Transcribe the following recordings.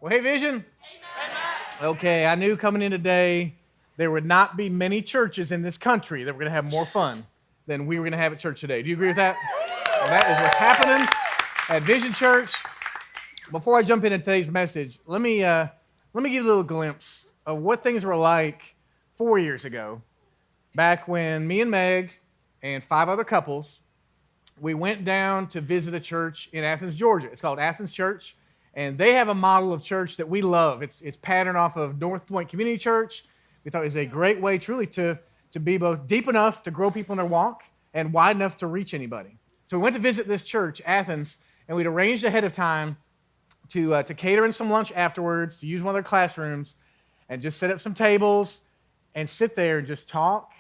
Well, hey, Vision. Okay, I knew coming in today there would not be many churches in this country that were going to have more fun than we were going to have at church today. Do you agree with that? Well, that is what's happening at Vision Church. Before I jump into today's message, let me give you a little glimpse of what things were like 4 years ago, back when me and Meg and 5 other couples, we went down to visit a church in Athens, Georgia. It's called Athens Church. And they have a model of church that we love. It's patterned off of North Point Community Church. We thought it was a great way truly to be both deep enough to grow people in their walk and wide enough to reach anybody. So we went to visit this church, Athens, and we'd arranged ahead of time to cater in some lunch afterwards, to use one of their classrooms, and just set up some tables and sit there and just talk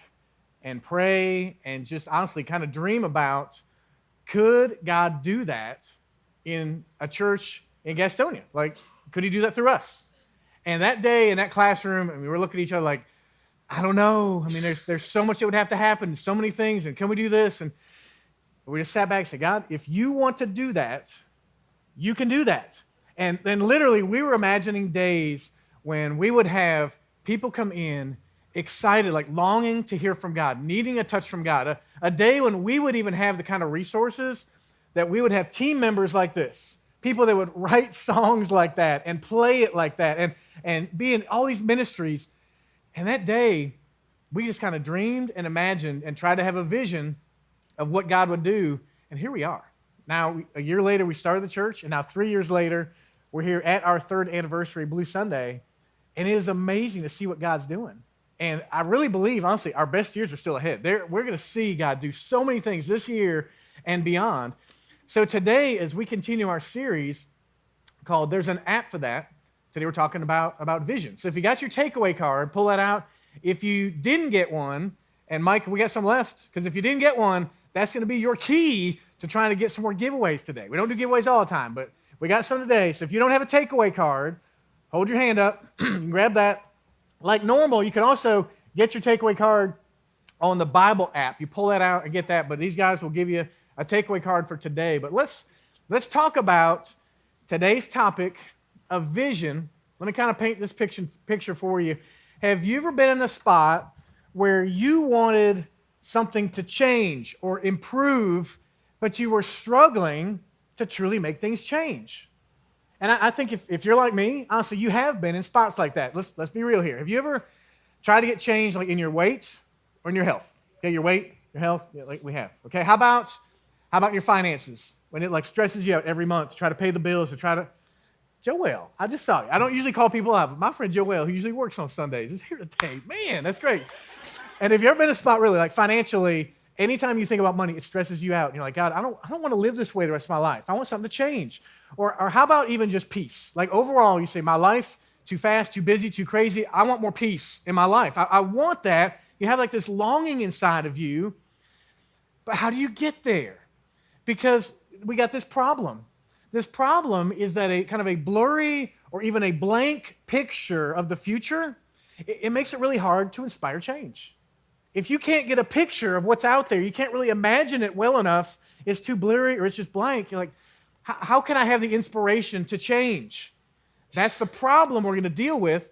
and pray and just honestly kind of dream about, could God do that in a church in Gastonia? Like, could he do that through us? And that day in that classroom, and we were looking at each other like, I don't know. I mean, there's so much that would have to happen, so many things, and can we do this? And we just sat back and said, God, if you want to do that, you can do that. And then literally we were imagining days when we would have people come in excited, like longing to hear from God, needing a touch from God. A day when we would even have the kind of resources that we would have team members like this, people that would write songs like that and play it like that and be in all these ministries. And that day, we just kind of dreamed and imagined and tried to have a vision of what God would do. And here we are. Now, a year later, we started the church, and now 3 years later, we're here at our 3rd anniversary Blue Sunday, and it is amazing to see what God's doing. And I really believe, honestly, our best years are still ahead. We're going to see God do so many things this year and beyond. So today, as we continue our series called There's an App for That, today we're talking about vision. So if you got your takeaway card, pull that out. If you didn't get one, and Mike, we got some left, because if you didn't get one, that's going to be your key to trying to get some more giveaways today. We don't do giveaways all the time, but we got some today. So if you don't have a takeaway card, hold your hand up. You can grab that. Like normal, you can also get your takeaway card on the Bible app. You pull that out and get that, but these guys will give you a takeaway card for today. But let's talk about today's topic of vision. Let me kind of paint this picture for you. Have you ever been in a spot where you wanted something to change or improve, but you were struggling to truly make things change? And I think if you're like me, honestly, you have been in spots like that. Let's be real here. Have you ever tried to get change like in your weight or in your health? Okay, your weight, your health, yeah, like we have. Okay, how about your finances? When it like stresses you out every month to try to pay the bills, to try to... Joel, I just saw you. I don't usually call people out, but my friend Joel, who usually works on Sundays, is here today. Man, that's great. And if you've ever been in a spot really, like financially, anytime you think about money, it stresses you out. And you're like, God, I don't want to live this way the rest of my life. I want something to change. Or how about even just peace? Like overall, you say, my life, too fast, too busy, too crazy. I want more peace in my life. I want that. You have like this longing inside of you. But how do you get there? Because we got this problem. This problem is that a kind of a blurry or even a blank picture of the future, it makes it really hard to inspire change. If you can't get a picture of what's out there, you can't really imagine it well enough, it's too blurry or it's just blank, you're like, how can I have the inspiration to change? That's the problem we're going to deal with,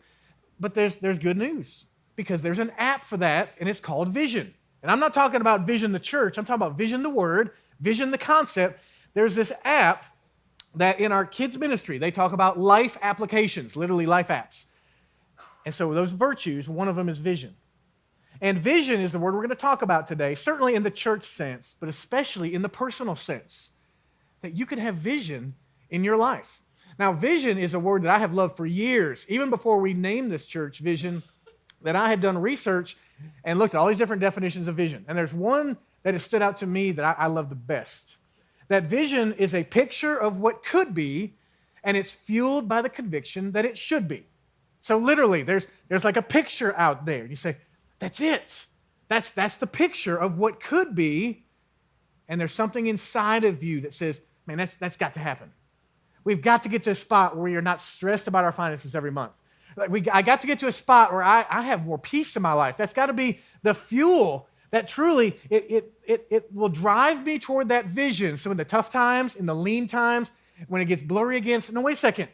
but there's good news, because there's an app for that, and it's called Vision. And I'm not talking about Vision the church, I'm talking about Vision the word, Vision the concept. There's this app that in our kids' ministry, they talk about life applications, literally life apps. And so those virtues, one of them is vision. And vision is the word we're going to talk about today, certainly in the church sense, but especially in the personal sense, that you can have vision in your life. Now, vision is a word that I have loved for years, even before we named this church Vision, that I had done research and looked at all these different definitions of vision. And there's one that has stood out to me that I love the best. That vision is a picture of what could be, and it's fueled by the conviction that it should be. So literally, there's like a picture out there. You say, that's it. That's the picture of what could be, and there's something inside of you that says, man, that's got to happen. We've got to get to a spot where you're not stressed about our finances every month. I got to get to a spot where I have more peace in my life. That's got to be the fuel that truly, it will drive me toward that vision. So in the tough times, in the lean times, when it gets blurry again, no, wait a second.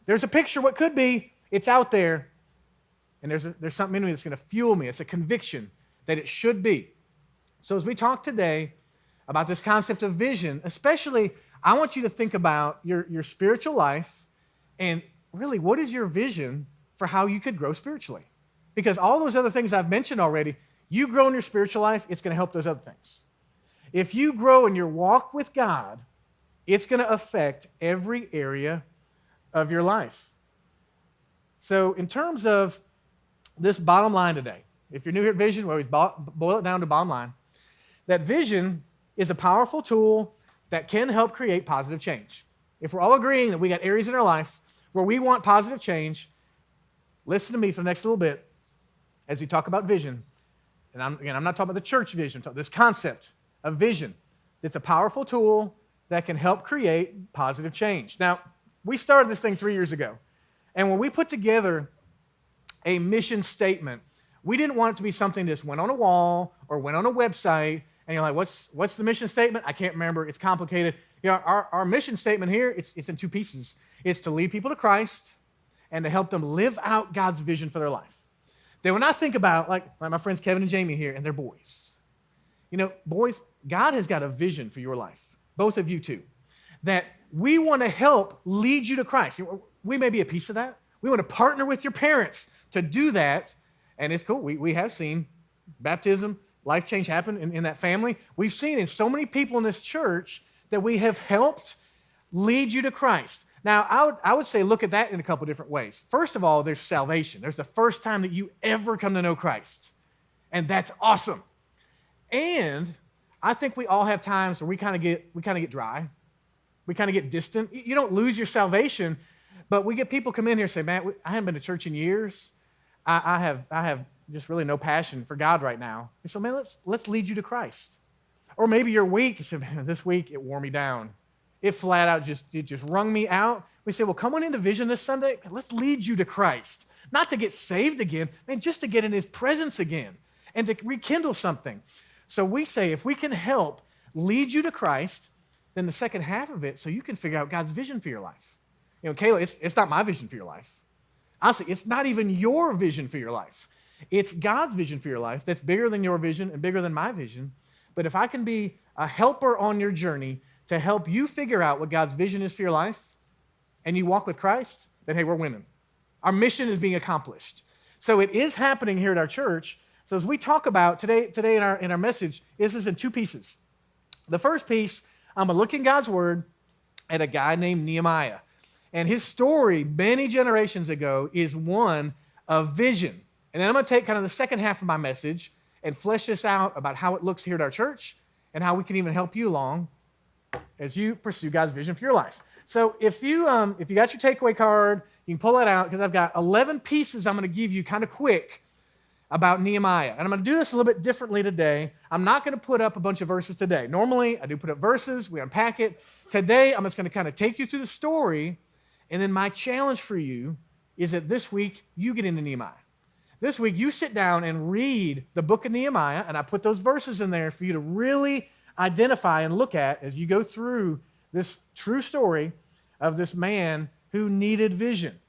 There's a picture what could be. It's out there. And there's something in me that's going to fuel me. It's a conviction that it should be. So as we talk today about this concept of vision, especially, I want you to think about your spiritual life and really, what is your vision for how you could grow spiritually? Because all those other things I've mentioned already, you grow in your spiritual life, it's going to help those other things. If you grow in your walk with God, it's going to affect every area of your life. So in terms of this bottom line today, if you're new here at Vision, we always boil it down to bottom line, that vision is a powerful tool that can help create positive change. If we're all agreeing that we got areas in our life where we want positive change, listen to me for the next little bit as we talk about vision. And I'm not talking about the church vision, I'm talking about this concept of vision. It's a powerful tool that can help create positive change. Now, we started this thing 3 years ago. And when we put together a mission statement, we didn't want it to be something that just went on a wall or went on a website, and you're like, what's the mission statement? I can't remember. It's complicated. You know, our mission statement here, it's in two pieces. It's to lead people to Christ and to help them live out God's vision for their life. Then when I think about, like my friends Kevin and Jamie here and their boys, you know, boys, God has got a vision for your life, both of you too, that we want to help lead you to Christ. We may be a piece of that. We want to partner with your parents to do that, and it's cool. We have seen baptism, life change happen in that family. We've seen in so many people in this church that we have helped lead you to Christ. Now, I would say look at that in a couple different ways. First of all, there's salvation. There's the first time that you ever come to know Christ, and that's awesome. And I think we all have times where we kind of get dry. We kind of get distant. You don't lose your salvation, but we get people come in here and say, man, I haven't been to church in years. I have just really no passion for God right now. And so, man, let's lead you to Christ. Or maybe you're weak. You say, man, this week it wore me down. It flat out just wrung me out. We say, well, come on into Vision this Sunday. Let's lead you to Christ. Not to get saved again, man, just to get in his presence again and to rekindle something. So we say, if we can help lead you to Christ, then the second half of it, so you can figure out God's vision for your life. You know, Kayla, it's not my vision for your life. Honestly, it's not even your vision for your life. It's God's vision for your life that's bigger than your vision and bigger than my vision. But if I can be a helper on your journey to help you figure out what God's vision is for your life, and you walk with Christ, then hey, we're winning. Our mission is being accomplished. So it is happening here at our church. So as we talk about today in our message, this is in two pieces. The first piece, I'm going to look in God's Word at a guy named Nehemiah. And his story many generations ago is one of vision. And then I'm going to take kind of the second half of my message and flesh this out about how it looks here at our church and how we can even help you along as you pursue God's vision for your life. So if you got your takeaway card, you can pull that out because I've got 11 pieces I'm going to give you kind of quick about Nehemiah. And I'm going to do this a little bit differently today. I'm not going to put up a bunch of verses today. Normally, I do put up verses. We unpack it. Today, I'm just going to kind of take you through the story. And then my challenge for you is that this week, you get into Nehemiah. This week, you sit down and read the book of Nehemiah. And I put those verses in there for you to really identify and look at as you go through this true story of this man who needed vision.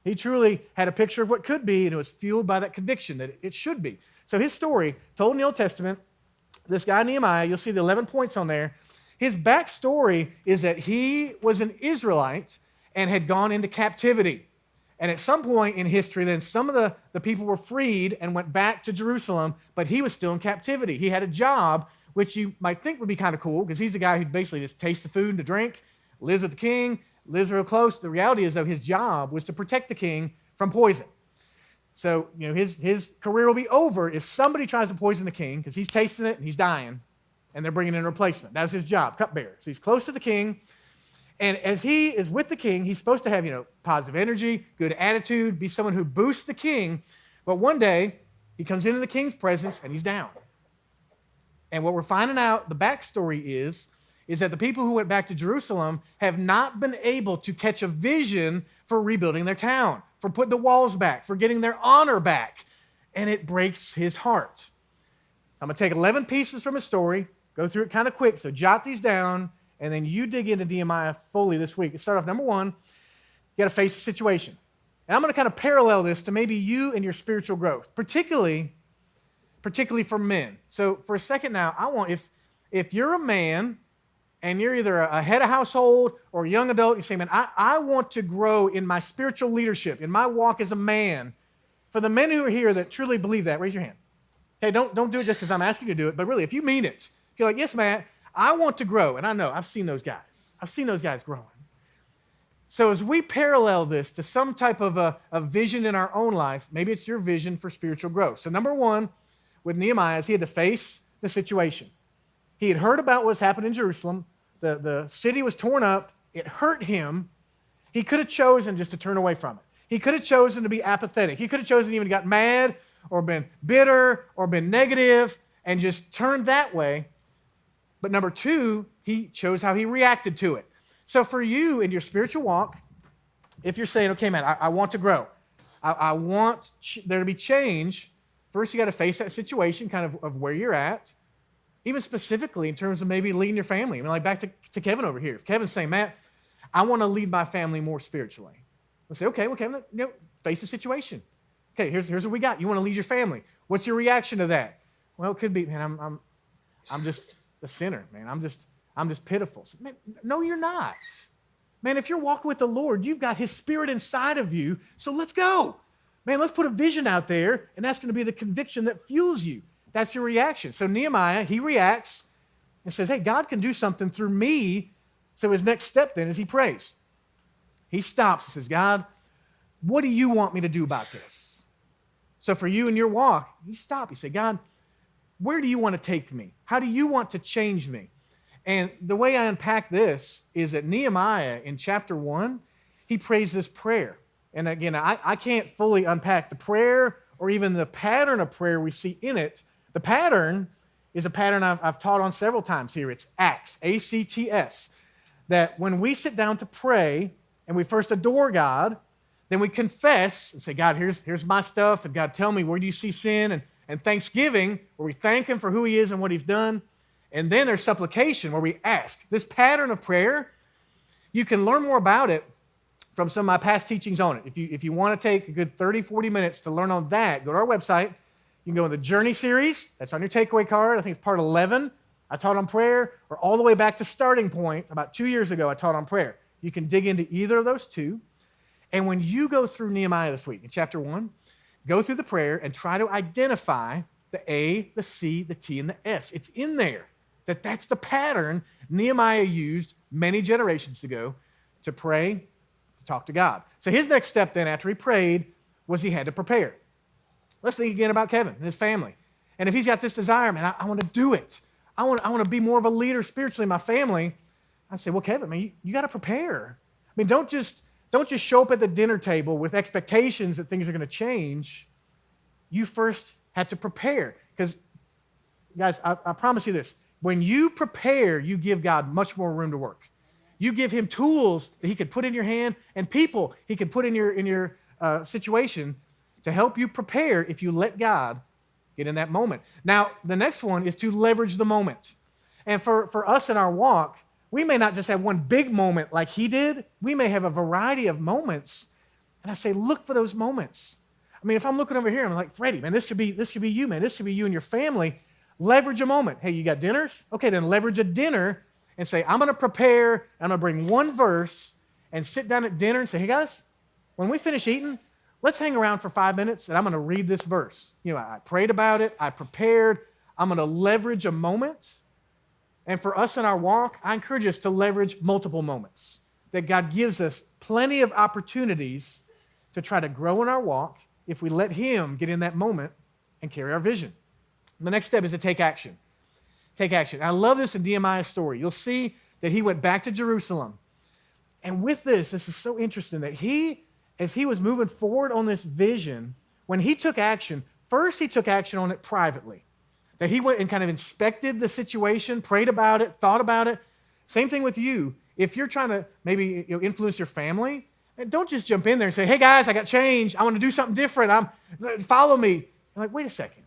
He truly had a picture of what could be, and it was fueled by that conviction that it should be. So his story, told in the Old Testament, this guy Nehemiah, you'll see the 11 points on there. His backstory is that he was an Israelite and had gone into captivity. And at some point in history, then some of the people were freed and went back to Jerusalem, but he was still in captivity. He had a job, which you might think would be kind of cool, because he's the guy who basically just tastes the food and the drink, lives with the king, lives real close. The reality is, though, his job was to protect the king from poison. So, you know, his career will be over if somebody tries to poison the king, because he's tasting it and he's dying, and they're bringing in a replacement. That was his job, cupbearer. So he's close to the king, and as he is with the king, he's supposed to have, you know, positive energy, good attitude, be someone who boosts the king. But one day, he comes into the king's presence, and he's down. And what we're finding out, the backstory is that the people who went back to Jerusalem have not been able to catch a vision for rebuilding their town, for putting the walls back, for getting their honor back. And it breaks his heart. I'm going to take 11 pieces from his story, go through it kind of quick, so jot these down, and then you dig into Nehemiah fully this week. Let's start off number one. You got to face the situation. And I'm going to kind of parallel this to maybe you and your spiritual growth, particularly for men. So for a second now, I want, if you're a man and you're either a head of household or a young adult, you say, man, I want to grow in my spiritual leadership, in my walk as a man. For the men who are here that truly believe that, raise your hand. Okay, don't do it just because I'm asking you to do it, but really, if you mean it, if you're like, yes, Matt, I want to grow. And I know, I've seen those guys. I've seen those guys growing. So as we parallel this to some type of a vision in our own life, maybe it's your vision for spiritual growth. So number one, with Nehemiah, is he had to face the situation. He had heard about what's happened in Jerusalem. The city was torn up. It hurt him. He could have chosen just to turn away from it. He could have chosen to be apathetic. He could have chosen even got mad or been bitter or been negative and just turned that way. But number two, he chose how he reacted to it. So for you in your spiritual walk, if you're saying, okay, man, I want to grow. I want there to be change. First, you got to face that situation kind of where you're at. Even specifically in terms of maybe leading your family. I mean, like back to Kevin over here. If Kevin's saying, Matt, I want to lead my family more spiritually. Let's say, okay, well, Kevin, face the situation. Okay, here's what we got. You want to lead your family. What's your reaction to that? Well, it could be, man, I'm just a sinner, man. I'm just pitiful. Man, no, you're not. Man, if you're walking with the Lord, you've got His Spirit inside of you, so let's go. Man, let's put a vision out there, and that's going to be the conviction that fuels you. That's your reaction. So Nehemiah, he reacts and says, hey, God can do something through me. So his next step then is he prays. He stops and says, God, what do you want me to do about this? So for you in your walk, you stop. You say, God, where do you want to take me? How do you want to change me? And the way I unpack this is that Nehemiah in chapter 1, he prays this prayer. And again, I can't fully unpack the prayer or even the pattern of prayer we see in it. The pattern is a pattern I've taught on several times here. It's ACTS, A-C-T-S, that when we sit down to pray and we first adore God, then we confess and say, God, here's my stuff, and God, tell me, where do you see sin? And thanksgiving, where we thank Him for who He is and what He's done. And then there's supplication, where we ask. This pattern of prayer, you can learn more about it from some of my past teachings on it. If you want to take a good 30, 40 minutes to learn on that, go to our website. You can go in the Journey series. That's on your takeaway card. I think it's part 11. I taught on prayer, or all the way back to Starting Point. About 2 years ago, I taught on prayer. You can dig into either of those two. And when you go through Nehemiah this week, in chapter 1, go through the prayer and try to identify the A, the C, the T, and the S. It's in there. That's the pattern Nehemiah used many generations ago to pray, to talk to God. So his next step then, after he prayed, was he had to prepare. Let's think again about Kevin and his family. And if he's got this desire, man, I want to do it. I want to be more of a leader spiritually in my family. I say, well, Kevin, man, you got to prepare. I mean, don't just show up at the dinner table with expectations that things are going to change. You first had to prepare. Because, guys, I promise you this. When you prepare, you give God much more room to work. You give Him tools that He could put in your hand and people He could put in your situation to help you prepare if you let God get in that moment. Now, the next one is to leverage the moment. And for us in our walk, we may not just have one big moment like he did. We may have a variety of moments. And I say, look for those moments. I mean, if I'm looking over here, I'm like, Freddie, man, this could be you, man. This could be you and your family. Leverage a moment. Hey, you got dinners? Okay, then leverage a dinner and say, I'm going to prepare. I'm going to bring one verse and sit down at dinner and say, hey, guys, when we finish eating, let's hang around for 5 minutes, and I'm going to read this verse. You know, I prayed about it. I prepared. I'm going to leverage a moment. And for us in our walk, I encourage us to leverage multiple moments, that God gives us plenty of opportunities to try to grow in our walk if we let Him get in that moment and carry our vision. The next step is to take action. Take action. I love this in Nehemiah's story. You'll see that he went back to Jerusalem. And with this is so interesting that as he was moving forward on this vision, when he took action, first he took action on it privately. That he went and kind of inspected the situation, prayed about it, thought about it. Same thing with you. If you're trying to maybe influence your family, don't just jump in there and say, hey guys, I got change. I want to do something different. Follow me. You're like, wait a second.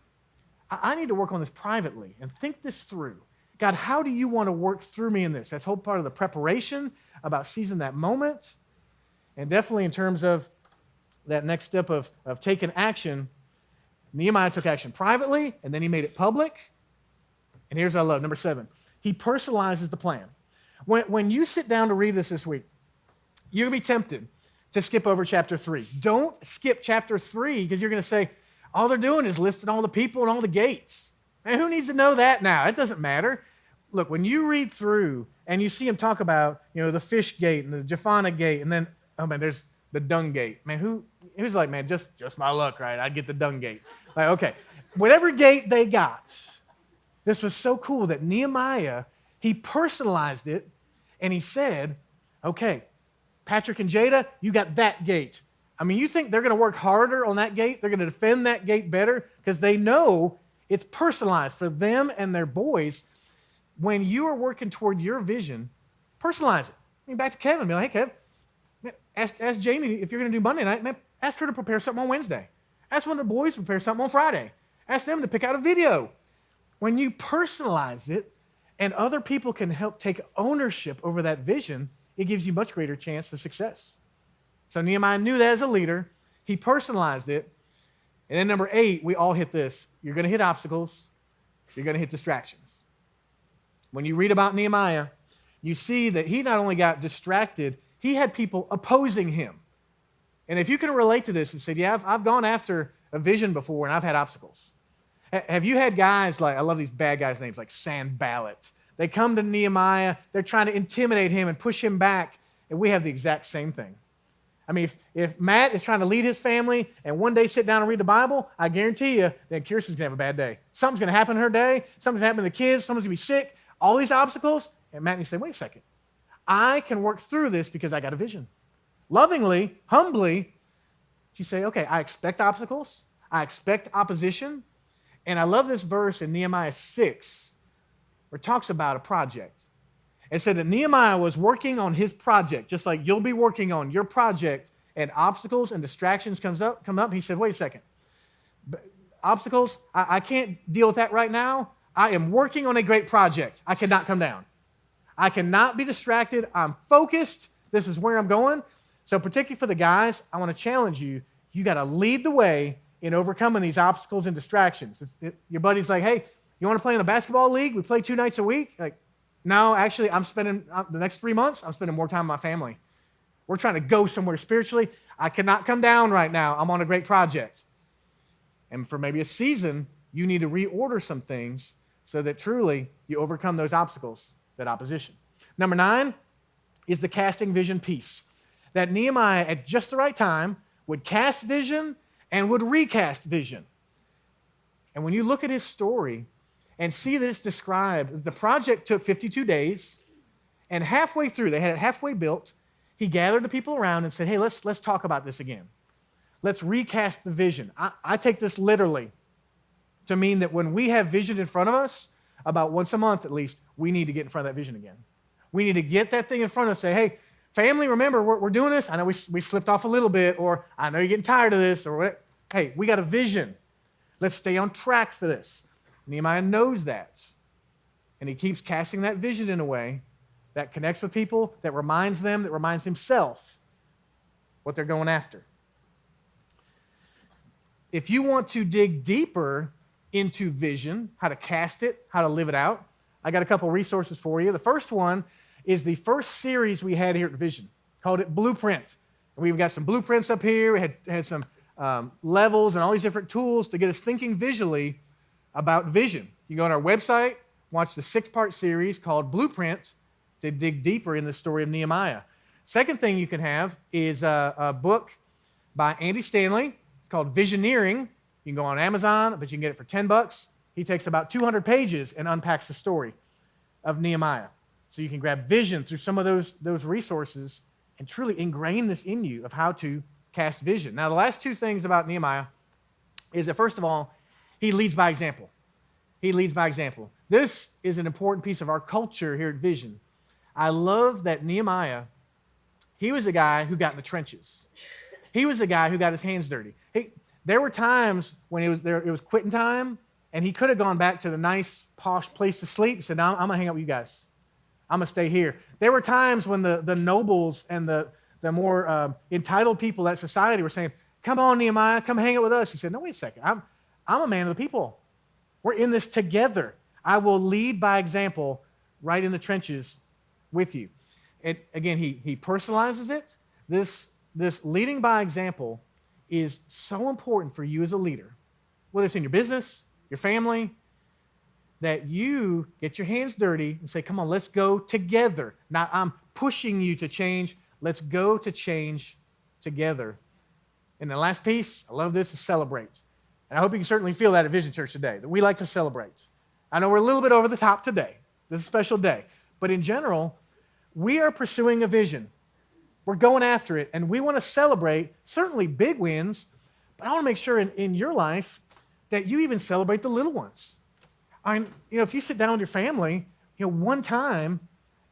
I need to work on this privately and think this through. God, how do you want to work through me in this? That's whole part of the preparation about seizing that moment. And definitely in terms of that next step of taking action, Nehemiah took action privately, and then he made it public. And here's what I love, number 7. He personalizes the plan. When you sit down to read this week, you're going to be tempted to skip over chapter 3. Don't skip chapter 3 because you're going to say, all they're doing is listing all the people and all the gates. Man, who needs to know that now? It doesn't matter. Look, when you read through and you see him talk about, the fish gate and the Japhana gate, and then, oh man, there's the dung gate. Man, who's like, man, just my luck, right? I'd get the dung gate. Like, okay, whatever gate they got, this was so cool that Nehemiah, he personalized it, and he said, okay, Patrick and Jada, you got that gate. I mean, you think they're going to work harder on that gate? They're going to defend that gate better because they know it's personalized for them and their boys. When you are working toward your vision, personalize it. I mean, back to Kevin, be like, hey, Kevin, man, ask Jamie if you're going to do Monday night. Man, ask her to prepare something on Wednesday. Ask one of the boys to prepare something on Friday. Ask them to pick out a video. When you personalize it and other people can help take ownership over that vision, it gives you much greater chance for success. So Nehemiah knew that as a leader. He personalized it. And then number 8, we all hit this. You're going to hit obstacles. You're going to hit distractions. When you read about Nehemiah, you see that he not only got distracted, he had people opposing him. And if you can relate to this and say, yeah, I've gone after a vision before and I've had obstacles. Have you had guys like, I love these bad guys' names, like Sanballat. They come to Nehemiah, they're trying to intimidate him and push him back, and we have the exact same thing. I mean, if Matt is trying to lead his family and one day sit down and read the Bible, I guarantee you that Kirsten's going to have a bad day. Something's going to happen in her day. Something's going to happen to the kids. Someone's going to be sick. All these obstacles. And Matt needs to say, wait a second. I can work through this because I got a vision. Lovingly, humbly, you say, okay, I expect obstacles. I expect opposition. And I love this verse in Nehemiah 6 where it talks about a project. It said that Nehemiah was working on his project, just like you'll be working on your project, and obstacles and distractions come up. He said, wait a second. Obstacles, I can't deal with that right now. I am working on a great project. I cannot come down. I cannot be distracted. I'm focused. This is where I'm going. So particularly for the guys, I want to challenge you. You got to lead the way in overcoming these obstacles and distractions. Your buddy's like, hey, you want to play in a basketball league? We play 2 nights a week. Like, no, actually, I'm spending the next 3 months, I'm spending more time with my family. We're trying to go somewhere spiritually. I cannot come down right now. I'm on a great project. And for maybe a season, you need to reorder some things so that truly you overcome those obstacles, that opposition. Number 9 is the casting vision piece. That Nehemiah, at just the right time, would cast vision and would recast vision. And when you look at his story and see this described, the project took 52 days, and halfway through, they had it halfway built, he gathered the people around and said, hey, let's talk about this again. Let's recast the vision. I take this literally to mean that when we have vision in front of us, about once a month at least, we need to get in front of that vision again. We need to get that thing in front of us, say, hey, family, remember, we're doing this. I know we slipped off a little bit, or I know you're getting tired of this, or whatever. Hey, we got a vision. Let's stay on track for this. Nehemiah knows that. And he keeps casting that vision in a way that connects with people, that reminds them, that reminds himself what they're going after. If you want to dig deeper into vision, how to cast it, how to live it out, I got a couple resources for you. The first one is the first series we had here at Vision, called it Blueprint. We've got some blueprints up here. We had some levels and all these different tools to get us thinking visually about vision. You go on our website, watch the 6-part series called Blueprint to dig deeper in the story of Nehemiah. Second thing you can have is a book by Andy Stanley. It's called Visioneering. You can go on Amazon, but you can get it for $10. He takes about 200 pages and unpacks the story of Nehemiah. So you can grab vision through some of those resources and truly ingrain this in you of how to cast vision. Now, the last 2 things about Nehemiah is that, first of all, he leads by example. He leads by example. This is an important piece of our culture here at Vision. I love that Nehemiah, he was a guy who got in the trenches. He was a guy who got his hands dirty. There were times when it was quitting time, and he could have gone back to the nice, posh place to sleep and said, no, I'm going to hang out with you guys. I'm going to stay here. There were times when the nobles and the the more entitled people in that society were saying, come on, Nehemiah, come hang out with us. He said, no, wait a second. I'm a man of the people. We're in this together. I will lead by example right in the trenches with you. And again, he personalizes it. This leading by example is so important for you as a leader, whether it's in your business, your family, that you get your hands dirty and say, come on, let's go together. Not I'm pushing you to change. Let's go to change together. And the last piece, I love this, is celebrate. And I hope you can certainly feel that at Vision Church today, that we like to celebrate. I know we're a little bit over the top today. This is a special day. But in general, we are pursuing a vision. We're going after it, and we want to celebrate certainly big wins, but I want to make sure in your life that you even celebrate the little ones. If you sit down with your family, one time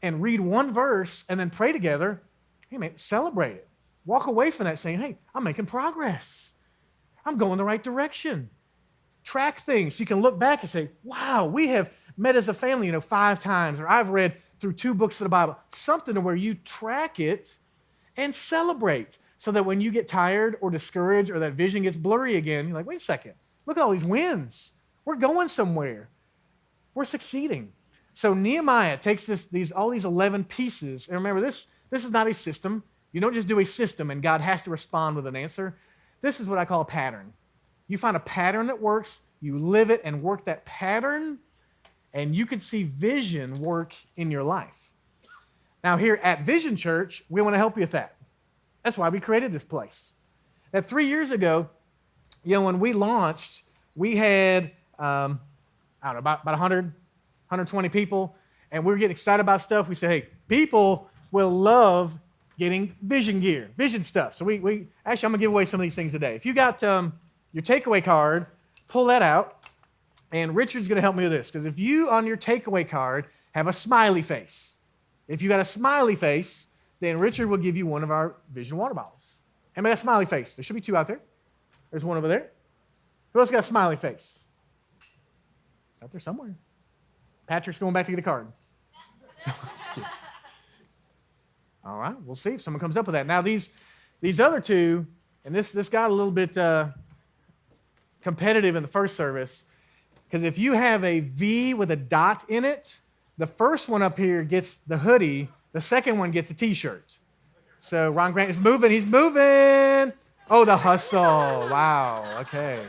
and read one verse and then pray together, hey, man, celebrate it. Walk away from that saying, hey, I'm making progress. I'm going the right direction. Track things so you can look back and say, wow, we have met as a family, 5 times, or I've read through 2 books of the Bible, something to where you track it and celebrate so that when you get tired or discouraged or that vision gets blurry again, you're like, wait a second, look at all these wins. We're going somewhere. We're succeeding. So Nehemiah takes all these 11 pieces, and remember, this is not a system. You don't just do a system and God has to respond with an answer. This is what I call a pattern. You find a pattern that works, you live it and work that pattern, and you can see vision work in your life. Now here at Vision Church, we want to help you with that. That's why we created this place. Now 3 years ago, when we launched, we had, about 100, 120 people, and we were getting excited about stuff. We said, hey, people will love getting vision gear, vision stuff. So we actually, I'm going to give away some of these things today. If you got your takeaway card, pull that out, and Richard's going to help me with this, because if you, on your takeaway card, have a smiley face, if you got a smiley face, then Richard will give you one of our vision water bottles. Anybody got a smiley face? There should be 2 out there. There's one over there. Who else got a smiley face? It's out there somewhere. Patrick's going back to get a card. All right, we'll see if someone comes up with that. Now, these other 2, and this got a little bit competitive in the first service, because if you have a V with a dot in it, the first one up here gets the hoodie, the second one gets a T-shirt. So Ron Grant is moving. He's moving. Oh, the hustle. Wow. Okay.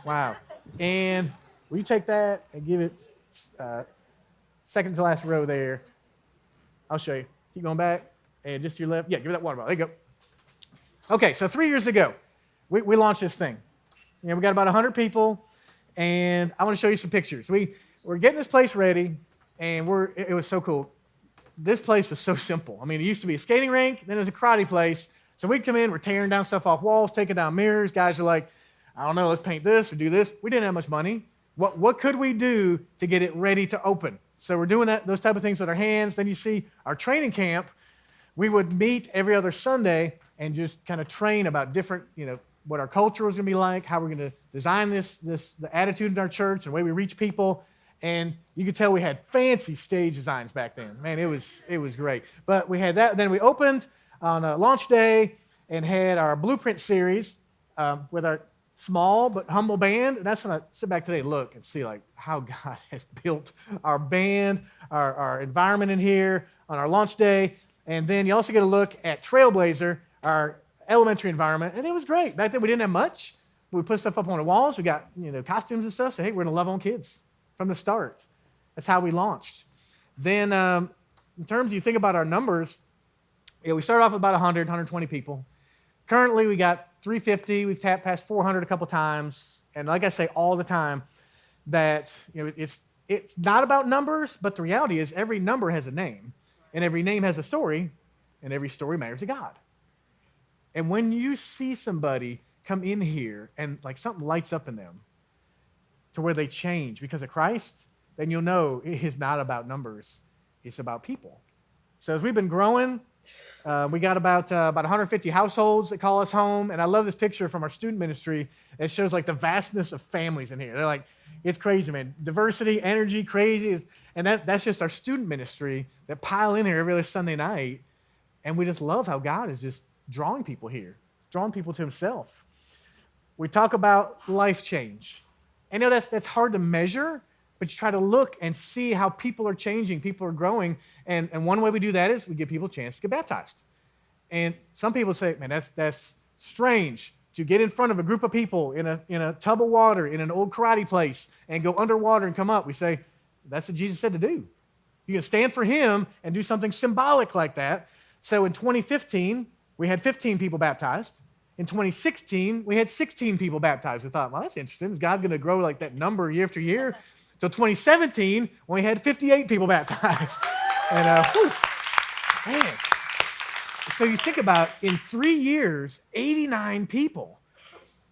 Wow. And will you take that and give it second to last row there? I'll show you. Keep going back. And just to your left. Yeah, give me that water bottle. There you go. Okay, so 3 years ago, we launched this thing. We got about 100 people, and I want to show you some pictures. We're getting this place ready, and it was so cool. This place was so simple. I mean, it used to be a skating rink, then it was a karate place. So we'd come in, we're tearing down stuff off walls, taking down mirrors. Guys are like, I don't know, let's paint this or do this. We didn't have much money. What could we do to get it ready to open? So we're doing those type of things with our hands. Then you see our training camp. We would meet every other Sunday and just kind of train about different, what our culture was going to be like, how we're going to design the attitude in our church, the way we reach people. And you could tell we had fancy stage designs back then. Man, it was great. But we had that. Then we opened on launch day and had our blueprint series with our small but humble band. And that's when I sit back today and look and see how God has built our band, our environment in here on our launch day. And then you also get a look at Trailblazer, our elementary environment. And it was great. Back then we didn't have much. We put stuff up on the walls. We got costumes and stuff. So hey, we're going to love on kids from the start. That's how we launched. Then in terms, you think about our numbers, we started off with about 100, 120 people. Currently, we got 350. We've tapped past 400 a couple times. And like I say all the time, that it's not about numbers, but the reality is every number has a name, and every name has a story, and every story matters to God. And when you see somebody come in here and something lights up in them to where they change because of Christ, then you'll know it is not about numbers. It's about people. So as we've been growing, we got about 150 households that call us home. And I love this picture from our student ministry. It shows the vastness of families in here. They're it's crazy, man. Diversity, energy, crazy. And that's just our student ministry that pile in here every other Sunday night. And we just love how God is just drawing people here, drawing people to himself. We talk about life change. I know that's hard to measure, but you try to look and see how people are changing, people are growing. And one way we do that is we give people a chance to get baptized. And some people say, man, that's strange to get in front of a group of people in a tub of water in an old karate place and go underwater and come up. We say, that's what Jesus said to do. You can stand for him and do something symbolic like that. So in 2015, we had 15 people baptized. In 2016, we had 16 people baptized. We thought, well, that's interesting. Is God going to grow like that number year after year? So 2017, we had 58 people baptized. And, man. So you think about, in 3 years, 89 people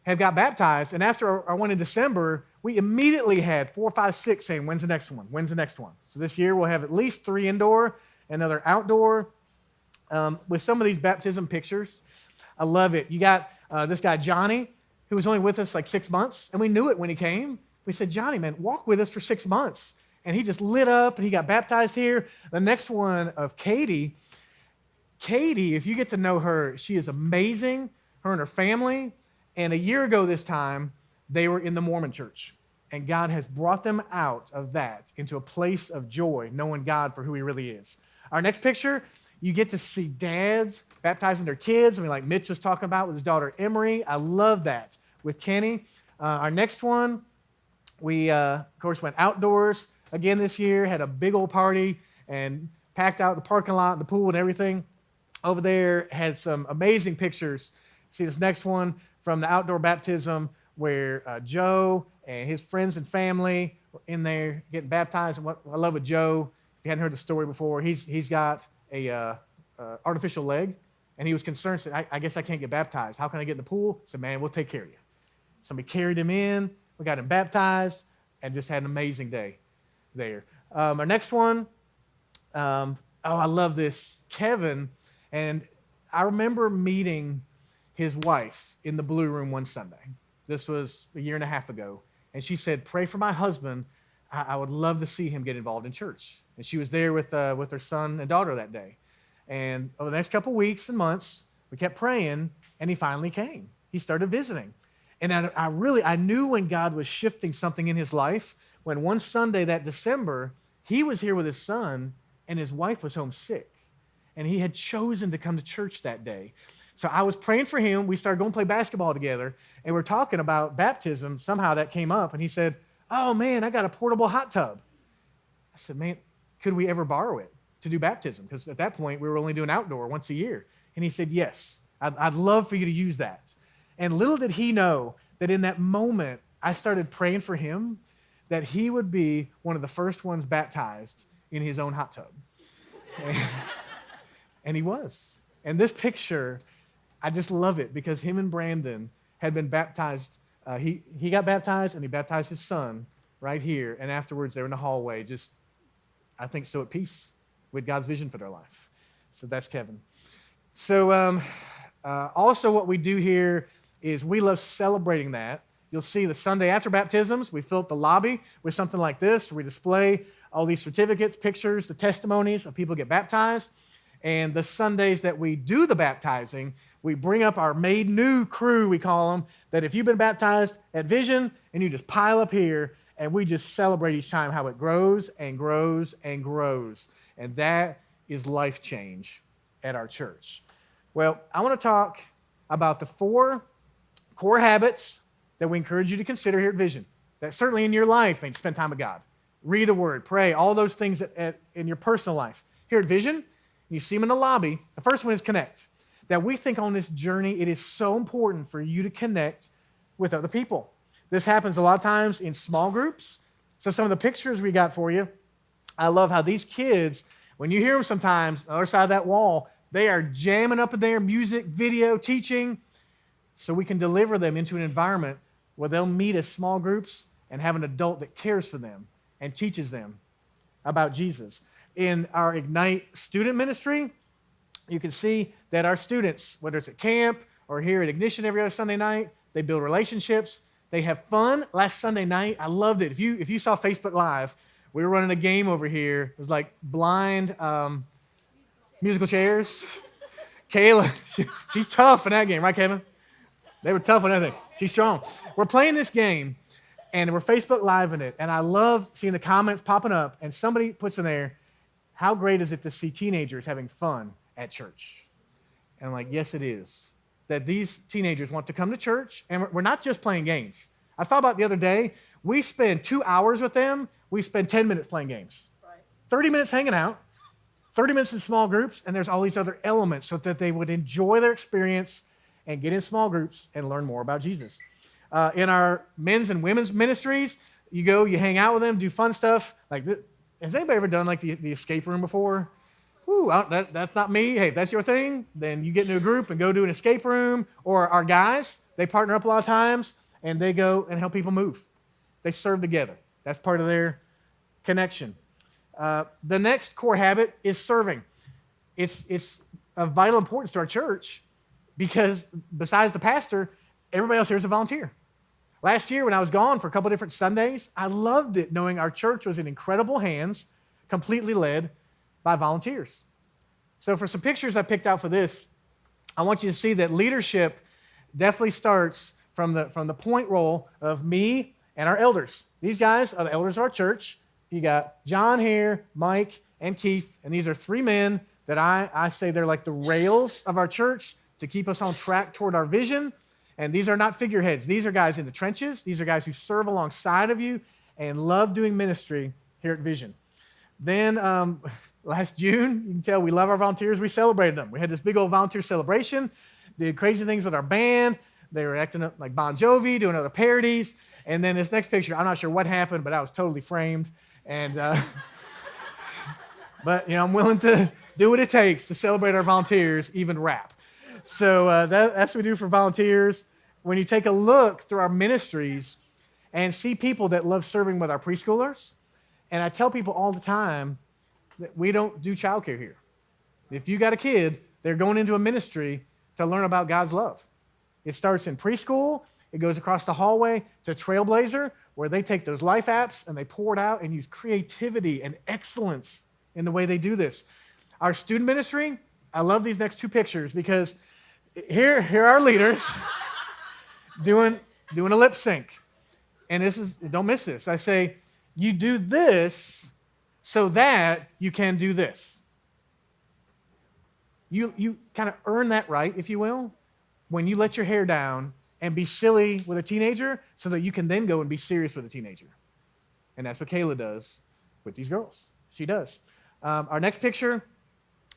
have got baptized. And after our one in December, we immediately had 4, 5, 6 saying, when's the next one? When's the next one? So this year we'll have at least 3 indoor, another outdoor. With some of these baptism pictures, I love it. You got this guy, Johnny, who was only with us like 6 months. And we knew it when he came. We said, Johnny, man, walk with us for 6 months. And he just lit up and he got baptized here. The next one of Katie, if you get to know her, she is amazing, her and her family. And a year ago this time, they were in the Mormon church. And God has brought them out of that into a place of joy, knowing God for who he really is. Our next picture, you get to see dads baptizing their kids. I mean, like Mitch was talking about with his daughter Emery. I love that with Kenny. Our next one, we, of course, went outdoors again this year, had a big old party and packed out the parking lot, the pool and everything. Over there, had some amazing pictures. See this next one from the outdoor baptism where Joe and his friends and family were in there getting baptized. And what I love with Joe, if you hadn't heard the story before, he's got a artificial leg, and he was concerned, said, I guess I can't get baptized. How can I get in the pool? I said, man, we'll take care of you. Somebody carried him in, we got him baptized, and just had an amazing day there. Our next one, I love this. Kevin, and I remember meeting his wife in the Blue Room one Sunday. This was a year and a half ago. And she said, pray for my husband. I would love to see him get involved in church. And she was there with her son and daughter that day. And over the next couple weeks and months, we kept praying, and he finally came. He started visiting. And I knew when God was shifting something in his life, when one Sunday that December, he was here with his son, and his wife was home sick. And he had chosen to come to church that day. So I was praying for him. We started going to play basketball together, and we're talking about baptism. Somehow that came up, and he said, oh, man, I got a portable hot tub. I said, man, could we ever borrow it to do baptism? Because at that point, we were only doing outdoor once a year. And he said, yes, I'd love for you to use that. And little did he know that in that moment, I started praying for him that he would be one of the first ones baptized in his own hot tub. And he was. And this picture, I just love it because him and Brandon had been baptized. He got baptized, and he baptized his son right here. And afterwards, they were in the hallway, just, I think, so at peace with God's vision for their life. So that's Kevin. So also what we do here is we love celebrating that. You'll see the Sunday after baptisms, we fill up the lobby with something like this. We display all these certificates, pictures, the testimonies of people get baptized. And the Sundays that we do the baptizing, we bring up our made new crew, we call them, that if you've been baptized at Vision, and you just pile up here, and we just celebrate each time how it grows and grows and grows. And that is life change at our church. Well, I want to talk about the 4 core habits that we encourage you to consider here at Vision. That certainly in your life, maybe spend time with God. Read a word, pray, all those things in your personal life. Here at Vision, you see them in the lobby. The first one is connect. That we think on this journey, it is so important for you to connect with other people. This happens a lot of times in small groups. So some of the pictures we got for you, I love how these kids, when you hear them sometimes on the other side of that wall, they are jamming up in there, music, video, teaching, so we can deliver them into an environment where they'll meet as small groups and have an adult that cares for them and teaches them about Jesus. In our Ignite student ministry, you can see that our students, whether it's at camp or here at Ignition every other Sunday night, they build relationships. They have fun. Last Sunday night, I loved it. If you saw Facebook Live, we were running a game over here. It was like blind musical chairs. Kayla, she's tough in that game, right, Kevin? They were tough on everything. She's strong. We're playing this game, and we're Facebook Live in it, and I love seeing the comments popping up, and somebody puts in there, how great is it to see teenagers having fun at church? And I'm like, yes, it is. That these teenagers want to come to church, and we're not just playing games. I thought about the other day, we spend 2 hours with them, we spend 10 minutes playing games. Right. 30 minutes hanging out, 30 minutes in small groups, and there's all these other elements so that they would enjoy their experience and get in small groups and learn more about Jesus. In our men's and women's ministries, you go, you hang out with them, do fun stuff. Like, has anybody ever done like the escape room before? Whew, that's not me. Hey, if that's your thing, then you get into a group and go do an escape room. Or our guys, they partner up a lot of times, and they go and help people move. They serve together. That's part of their connection. The next core habit is serving. It's of vital importance to our church because besides the pastor, everybody else here is a volunteer. Last year when I was gone for a couple different Sundays, I loved it knowing our church was in incredible hands, completely led by volunteers. So for some pictures I picked out for this, I want you to see that leadership definitely starts from the point role of me and our elders. These guys are the elders of our church. You got John here, Mike, and Keith, and these are three men that I say they're like the rails of our church to keep us on track toward our vision. And these are not figureheads. These are guys in the trenches. These are guys who serve alongside of you and love doing ministry here at Vision. Then last June, you can tell we love our volunteers. We celebrated them. We had this big old volunteer celebration, did crazy things with our band. They were acting up like Bon Jovi, doing other parodies. And then this next picture, I'm not sure what happened, but I was totally framed. And but I'm willing to do what it takes to celebrate our volunteers, even rap. So that's what we do for volunteers. When you take a look through our ministries and see people that love serving with our preschoolers, and I tell people all the time that we don't do childcare here. If you got a kid, they're going into a ministry to learn about God's love. It starts in preschool. It goes across the hallway to Trailblazer, where they take those life apps and they pour it out and use creativity and excellence in the way they do this. Our student ministry, I love these next two pictures because here are our leaders doing a lip sync. And don't miss this. I say, you do this so that you can do this. You kind of earn that right, if you will, when you let your hair down and be silly with a teenager so that you can then go and be serious with a teenager. And that's what Kayla does with these girls. She does. Our next picture,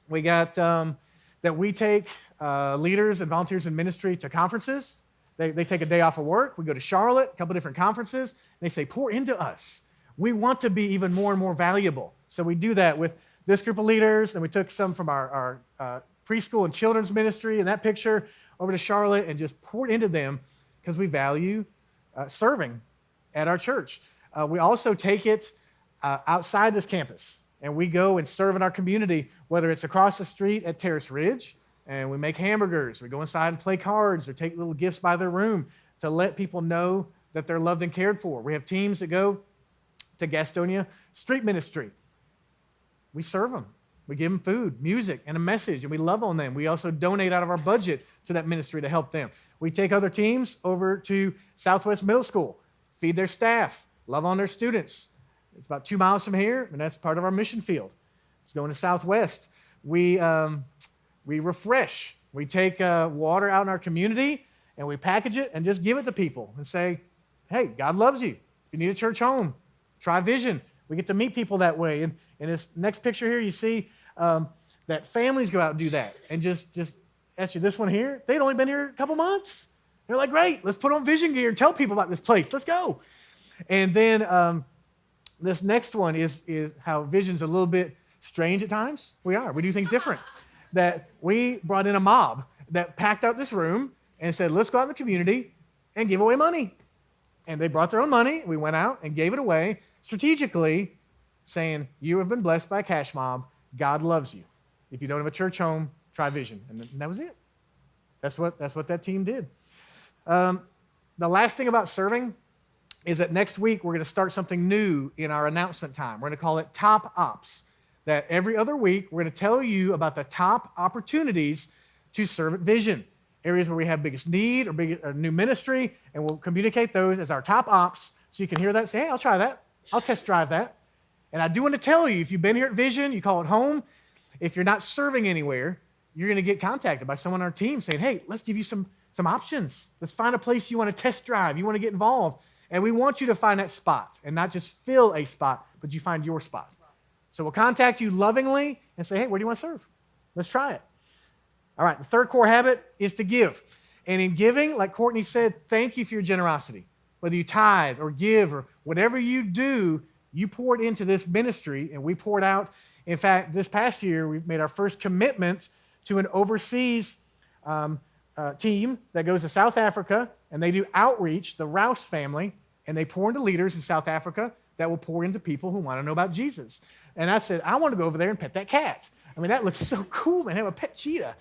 we got that we take leaders and volunteers in ministry to conferences. They take a day off of work. We go to Charlotte, a couple different conferences. And they say, pour into us. We want to be even more and more valuable. So we do that with this group of leaders, and we took some from our preschool and children's ministry in that picture over to Charlotte and just poured into them because we value serving at our church. We also take it outside this campus, and we go and serve in our community, whether it's across the street at Terrace Ridge, and we make hamburgers. We go inside and play cards or take little gifts by their room to let people know that they're loved and cared for. We have teams that go to Gastonia Street Ministry. We serve them. We give them food, music, and a message, and we love on them. We also donate out of our budget to that ministry to help them. We take other teams over to Southwest Middle School, feed their staff, love on their students. It's about 2 miles from here, and that's part of our mission field. It's going to Southwest. We refresh. We take water out in our community, and we package it and just give it to people and say, hey, God loves you. If you need a church home, try Vision. We get to meet people that way. And in this next picture here, you see that families go out and do that. And just actually, this one here, they'd only been here a couple months. They're like, great, let's put on Vision gear and tell people about this place. Let's go. And then this next one is how Vision's a little bit strange at times. We do things different. That we brought in a mob that packed out this room and said, let's go out in the community and give away money. And they brought their own money. We went out and gave it away strategically, saying, you have been blessed by a cash mob. God loves you. If you don't have a church home, try Vision. And that was it. That's what that team did. The last thing about serving is that next week we're going to start something new in our announcement time. We're going to call it Top Ops. That every other week we're going to tell you about the top opportunities to serve at Vision. Areas where we have biggest need or new ministry, and we'll communicate those as our top ops so you can hear that and say, hey, I'll try that. I'll test drive that. And I do want to tell you, if you've been here at Vision, you call it home. If you're not serving anywhere, you're going to get contacted by someone on our team saying, hey, let's give you some options. Let's find a place you want to test drive, you want to get involved. And we want you to find that spot and not just fill a spot, but you find your spot. So we'll contact you lovingly and say, hey, where do you want to serve? Let's try it. All right, the third core habit is to give. And in giving, like Courtney said, thank you for your generosity. Whether you tithe or give or whatever you do, you pour it into this ministry, and we pour it out. In fact, this past year, we made our first commitment to an overseas team that goes to South Africa, and they do outreach, the Rouse family, and they pour into leaders in South Africa that will pour into people who want to know about Jesus. And I said, I want to go over there and pet that cat. I mean, that looks so cool, man, have a pet cheetah.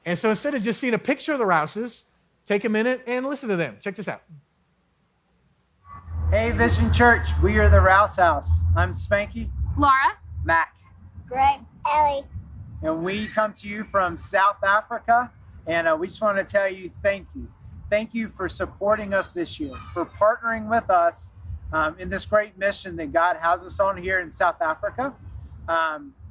And so instead of just seeing a picture of the Rouses, take a minute and listen to them. Check this out. Hey, Vision Church, we are the Rouse House. I'm Spanky. Laura. Mac. Greg. Ellie. And we come to you from South Africa, and we just want to tell you thank you. Thank you for supporting us this year, for partnering with us in this great mission that God has us on here in South Africa.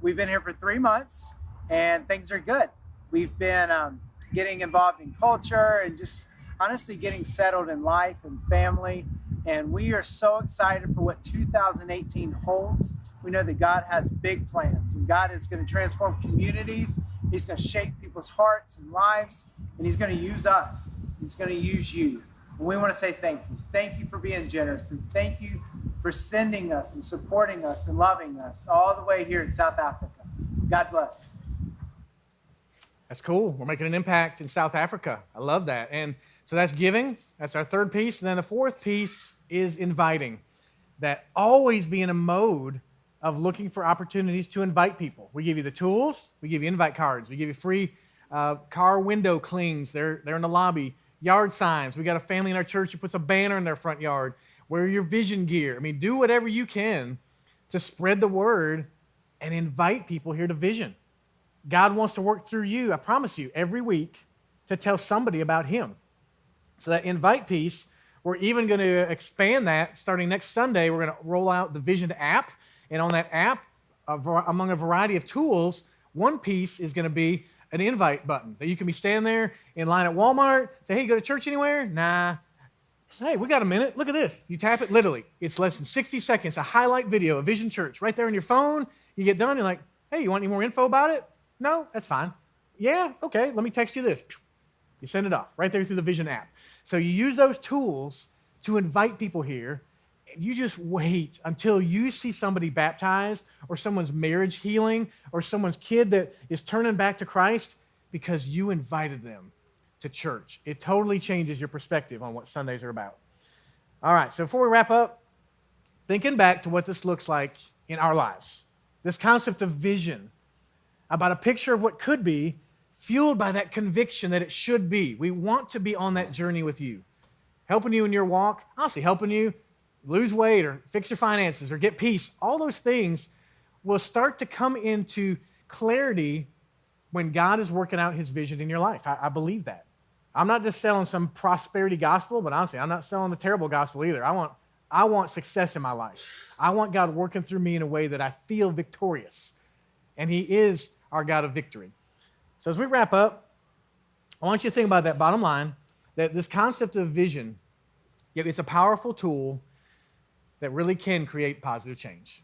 We've been here for 3 months, and things are good. We've been getting involved in culture and just honestly getting settled in life and family. And we are so excited for what 2018 holds. We know that God has big plans, and God is going to transform communities. He's going to shape people's hearts and lives, and He's going to use us. He's going to use you. And we want to say thank you. Thank you for being generous, and thank you for sending us and supporting us and loving us all the way here in South Africa. God bless. That's cool. We're making an impact in South Africa. I love that. And so that's giving. That's our third piece. And then the fourth piece is inviting. That always be in a mode of looking for opportunities to invite people. We give you the tools. We give you invite cards. We give you free car window clings. They're in the lobby. Yard signs. We got a family in our church who puts a banner in their front yard. Wear your Vision gear. I mean, do whatever you can to spread the word and invite people here to Vision. God wants to work through you, I promise you, every week to tell somebody about Him. So that invite piece, we're even going to expand that. Starting next Sunday, we're going to roll out the Vision app. And on that app, among a variety of tools, one piece is going to be an invite button that you can be standing there in line at Walmart, say, hey, you go to church anywhere? Nah. Hey, we got a minute. Look at this. You tap it, literally. It's less than 60 seconds, a highlight video of Vision Church right there on your phone. You get done, you're like, hey, you want any more info about it? No, that's fine. Yeah, okay, let me text you this. You send it off right there through the Vision app. So you use those tools to invite people here, and you just wait until you see somebody baptized or someone's marriage healing or someone's kid that is turning back to Christ because you invited them to church. It totally changes your perspective on what Sundays are about. All right, so before we wrap up, thinking back to what this looks like in our lives, this concept of vision, about a picture of what could be, fueled by that conviction that it should be. We want to be on that journey with you, helping you in your walk, honestly, helping you lose weight or fix your finances or get peace. All those things will start to come into clarity when God is working out His vision in your life. I believe that. I'm not just selling some prosperity gospel, but honestly, I'm not selling the terrible gospel either. I want success in my life. I want God working through me in a way that I feel victorious. And He is our God of victory. So as we wrap up, I want you to think about that bottom line, that this concept of vision, it's a powerful tool that really can create positive change.